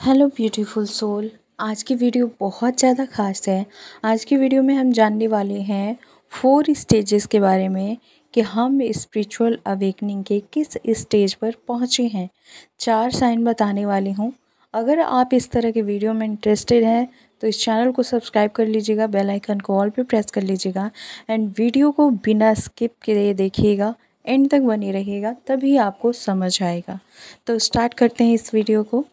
Hello beautiful soul. आज की video बहुत ज़्यादा ख़ास है। आज की वीडियो में हम जानने वाले हैं 4 स्टेजेस के बारे में कि हम स्पिरिचुअल अवेकनिंग के किस स्टेज पर पहुँचे हैं। 4 साइन बताने वाली हूँ। अगर आप इस तरह के वीडियो में इंटरेस्टेड हैं तो इस चैनल को सब्सक्राइब कर लीजिएगा, बेल आइकन को ऑल पे प्रेस कर लीजिएगा एंड वीडियो को बिना स्किप किए देखिएगा, एंड तक बने रहिएगा, तभी आपको समझ आएगा। तो स्टार्ट करते हैं इस वीडियो को।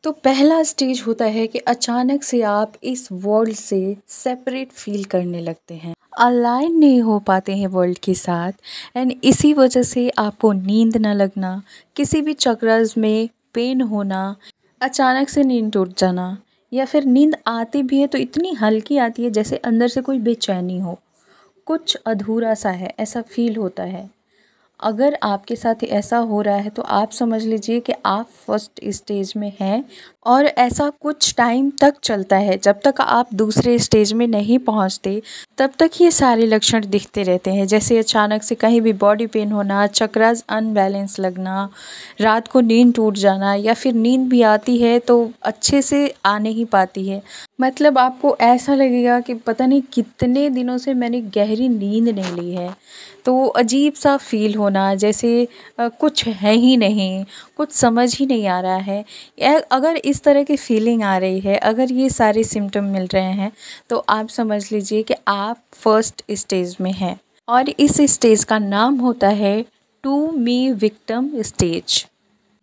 तो पहला स्टेज होता है कि अचानक से आप इस वर्ल्ड से सेपरेट फील करने लगते हैं, अलाइन नहीं हो पाते हैं वर्ल्ड के साथ, एंड इसी वजह से आपको नींद न लगना, किसी भी चक्रास में पेन होना, अचानक से नींद टूट जाना, या फिर नींद आती भी है तो इतनी हल्की आती है जैसे अंदर से कोई बेचैनी हो, कुछ अधूरा सा है ऐसा फील होता है। अगर आपके साथ ऐसा हो रहा है तो आप समझ लीजिए कि आप फर्स्ट स्टेज में हैं, और ऐसा कुछ टाइम तक चलता है। जब तक आप दूसरे स्टेज में नहीं पहुंचते तब तक ये सारे लक्षण दिखते रहते हैं, जैसे अचानक से कहीं भी बॉडी पेन होना, चक्रास अनबैलेंस लगना, रात को नींद टूट जाना, या फिर नींद भी आती है तो अच्छे से आ नहीं पाती है। मतलब आपको ऐसा लगेगा कि पता नहीं कितने दिनों से मैंने गहरी नींद नहीं ली है। तो अजीब सा फील होना जैसे कुछ है ही नहीं, कुछ समझ ही नहीं आ रहा है। अगर इस तरह की फीलिंग आ रही है, अगर ये सारे सिम्टम मिल रहे हैं तो आप समझ लीजिए कि आप फर्स्ट स्टेज में हैं, और इस स्टेज का नाम होता है टू मी विक्टिम स्टेज।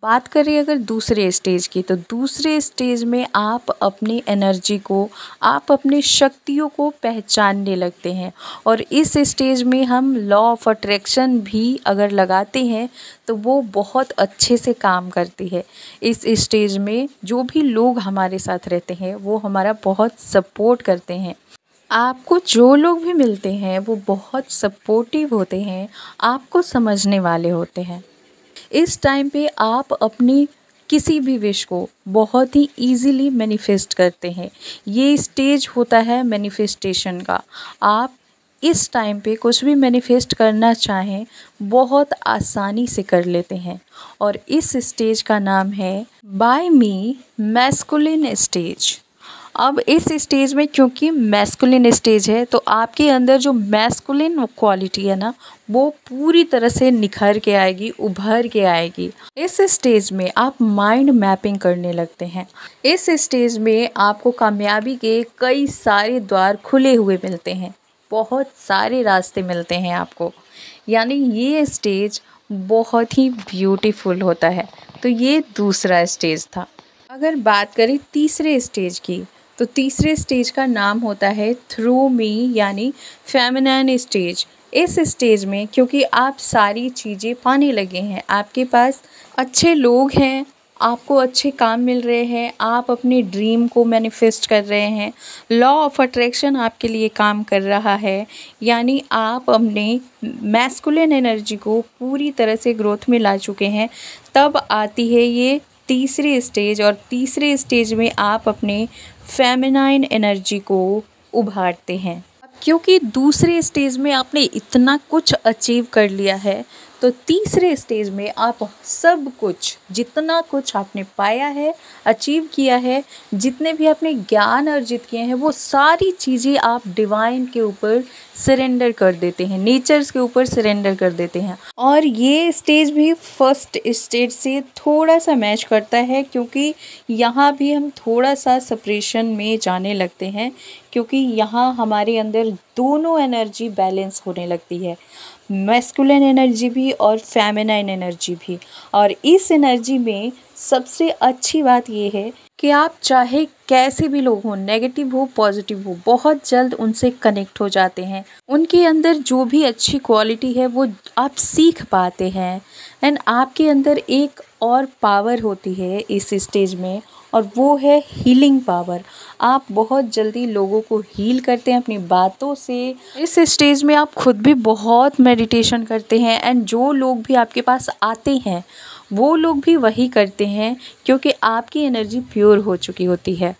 बात करें अगर दूसरे स्टेज की, तो दूसरे स्टेज में आप अपनी एनर्जी को, आप अपनी शक्तियों को पहचानने लगते हैं, और इस स्टेज में हम लॉ ऑफ अट्रैक्शन भी अगर लगाते हैं तो वो बहुत अच्छे से काम करती है। इस स्टेज में जो भी लोग हमारे साथ रहते हैं वो हमारा बहुत सपोर्ट करते हैं। आपको जो लोग भी मिलते हैं वो बहुत सपोर्टिव होते हैं, आपको समझने वाले होते हैं। इस टाइम पे आप अपनी किसी भी विश को बहुत ही इजीली मैनिफेस्ट करते हैं। ये स्टेज होता है मैनिफेस्टेशन का। आप इस टाइम पे कुछ भी मैनिफेस्ट करना चाहें बहुत आसानी से कर लेते हैं, और इस स्टेज का नाम है बाय मी मैस्कुलिन स्टेज। अब इस स्टेज में क्योंकि मैस्कुलिन स्टेज है तो आपके अंदर जो मैस्कुलिन क्वालिटी है ना वो पूरी तरह से निखर के आएगी, उभर के आएगी। इस स्टेज में आप माइंड मैपिंग करने लगते हैं। इस स्टेज में आपको कामयाबी के कई सारे द्वार खुले हुए मिलते हैं, बहुत सारे रास्ते मिलते हैं आपको। यानी ये स्टेज बहुत ही ब्यूटीफुल होता है। तो ये दूसरा स्टेज था। अगर बात करें तीसरे स्टेज की, तो तीसरे स्टेज का नाम होता है थ्रू मी, यानी फेमिनाइन स्टेज। इस स्टेज में क्योंकि आप सारी चीज़ें पाने लगे हैं, आपके पास अच्छे लोग हैं, आपको अच्छे काम मिल रहे हैं, आप अपने ड्रीम को मैनिफेस्ट कर रहे हैं, लॉ ऑफ अट्रैक्शन आपके लिए काम कर रहा है, यानी आप अपने मैस्कुलिन एनर्जी को पूरी तरह से ग्रोथ में ला चुके हैं। तब आती है ये तीसरी स्टेज, और तीसरे स्टेज में आप अपने फेमिनाइन एनर्जी को उभारते हैं। क्योंकि दूसरे स्टेज में आपने इतना कुछ अचीव कर लिया है तो तीसरे स्टेज में आप सब कुछ, जितना कुछ आपने पाया है, अचीव किया है, जितने भी आपने ज्ञान अर्जित किए हैं, वो सारी चीज़ें आप डिवाइन के ऊपर सरेंडर कर देते हैं, नेचर्स के ऊपर सरेंडर कर देते हैं। और ये स्टेज भी फर्स्ट स्टेज से थोड़ा सा मैच करता है, क्योंकि यहाँ भी हम थोड़ा सा सेपरेशन में जाने लगते हैं, क्योंकि यहाँ हमारे अंदर दोनों एनर्जी बैलेंस होने लगती है, मैस्कुलिन एनर्जी भी और फेमिनाइन एनर्जी भी। और इस एनर्जी में सबसे अच्छी बात ये है कि आप चाहे कैसे भी लोग हों, नेगेटिव हो पॉजिटिव हो, बहुत जल्द उनसे कनेक्ट हो जाते हैं। उनके अंदर जो भी अच्छी क्वालिटी है वो आप सीख पाते हैं, एंड आपके अंदर एक और पावर होती है इस स्टेज में, और वो है हीलिंग पावर। आप बहुत जल्दी लोगों को हील करते हैं अपनी बातों से। इस स्टेज में आप खुद भी बहुत मेडिटेशन करते हैं, एंड जो लोग भी आपके पास आते हैं वो लोग भी वही करते हैं, क्योंकि आपकी एनर्जी प्योर हो चुकी होती है।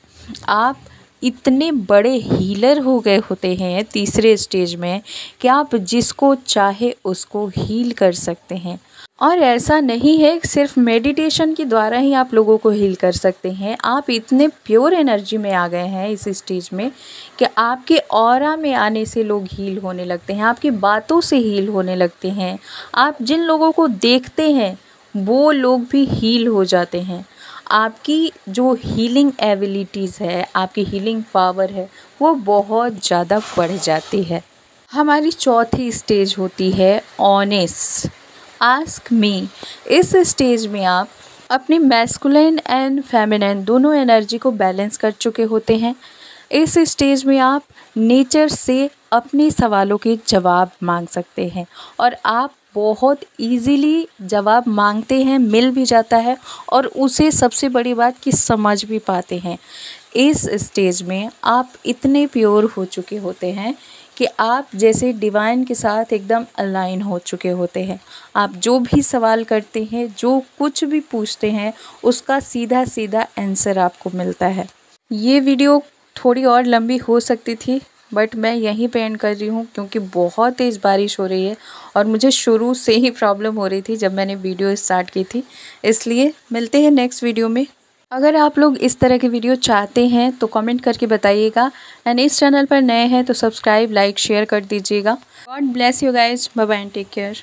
आप इतने बड़े हीलर हो गए होते हैं तीसरे स्टेज में कि आप जिसको चाहे उसको हील कर सकते हैं। और ऐसा नहीं है सिर्फ मेडिटेशन के द्वारा ही आप लोगों को हील कर सकते हैं। आप इतने प्योर एनर्जी में आ गए हैं इस स्टेज में कि आपके ऑरा में आने से लोग हील होने लगते हैं, आपकी बातों से हील होने लगते हैं। आप जिन लोगों को देखते हैं वो लोग भी हील हो जाते हैं। आपकी जो हीलिंग एबिलिटीज़ है, आपकी हीलिंग पावर है, वो बहुत ज़्यादा बढ़ जाती है। हमारी चौथी स्टेज होती है ऑनेस्ट आस्क मी। इस स्टेज में आप अपनी मैस्कुलिन एंड फेमिनिन दोनों एनर्जी को बैलेंस कर चुके होते हैं। इस स्टेज में आप नेचर से अपने सवालों के जवाब मांग सकते हैं और आप बहुत इजीली जवाब मांगते हैं, मिल भी जाता है और उसे सबसे बड़ी बात कि समझ भी पाते हैं। इस स्टेज में आप इतने प्योर हो चुके होते हैं कि आप जैसे डिवाइन के साथ एकदम अलाइन हो चुके होते हैं। आप जो भी सवाल करते हैं, जो कुछ भी पूछते हैं, उसका सीधा सीधा आंसर आपको मिलता है। ये वीडियो थोड़ी और लंबी हो सकती थी बट मैं यहीं पे एंड कर रही हूँ क्योंकि बहुत तेज़ बारिश हो रही है और मुझे शुरू से ही प्रॉब्लम हो रही थी जब मैंने वीडियो स्टार्ट की थी। इसलिए मिलते हैं नेक्स्ट वीडियो में। अगर आप लोग इस तरह के वीडियो चाहते हैं तो कमेंट करके बताइएगा एंड इस चैनल पर नए हैं तो सब्सक्राइब, लाइक, शेयर कर दीजिएगा। God bless you guys, bye bye and take care.